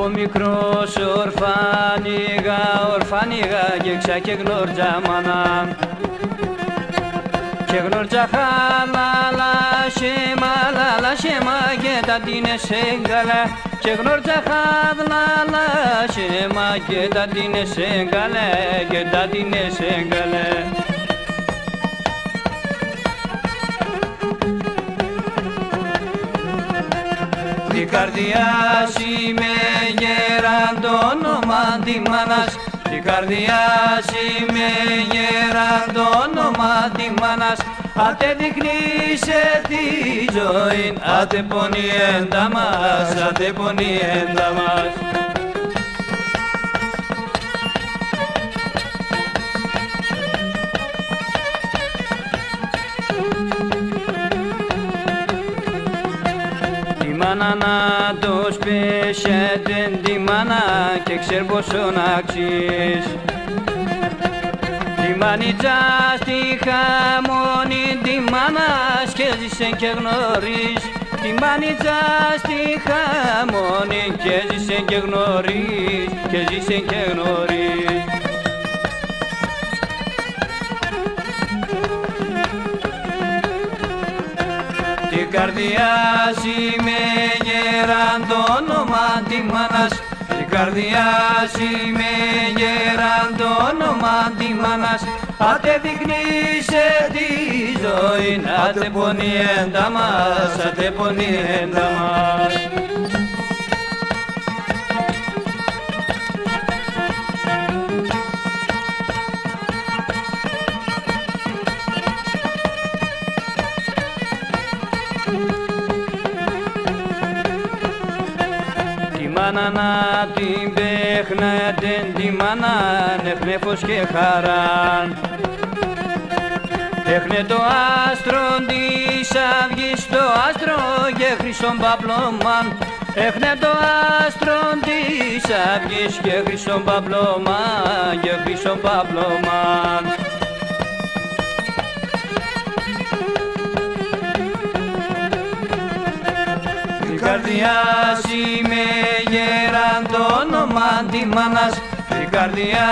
Από μικρός ορφάνιγα και ξα γνώρτζα μάνα και γνώρτζα χαλάλα σέμα και τα τίνε σέγγαλα και γνώρτζα χαλάλα σέμα και τα τίνε σέγγαλα και τα τίνε σέγγαλα. Η καρδιά με γέραν το όνομα τη μάνας, η καρδιά με γέραν το όνομα τη μάνας, άτε δείχνησε τη ζωή, άτε πονιέντα μας, άτε πονιέντα μας. Μάνα να τους πέσετε τη μάνα και ξέρει πόσο να αξείς. Τη μανιτζά στη χαμόνη τη μάνας και ζήσε και γνωρίς. Τη μανιτζά στη χαμόνη και ζήσε και γνωρίς, και ζήσε και γνωρίς. Η καρδιά με γέραν το όνομα τη μάνας, η καρδιά με γέραν το όνομα τη μάνας, άτε δείχνησε τη ζωή, άτε πονιέντα μας, άτε πονιέντα μας. Τη μάνα να την παίχνετε, τη μάνα νεχνε φως και χαράν. Έχνε το άστρο της αυγής, το άστρο και χρυσόν παπλωμάν. Έχνε το άστρο της αυγής και χρυσόν παπλωμάν, και χρυσόν παπλωμάν. Η καρδιά με γέραν το όνομα τη μάνας, η καρδιά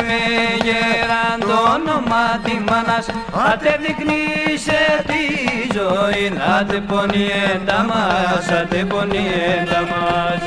με γέραν το όνομα τη μάνας, άτε δείχνησε τη ζωή, άτε πονιέντα μας, άτε πονιέντα μας.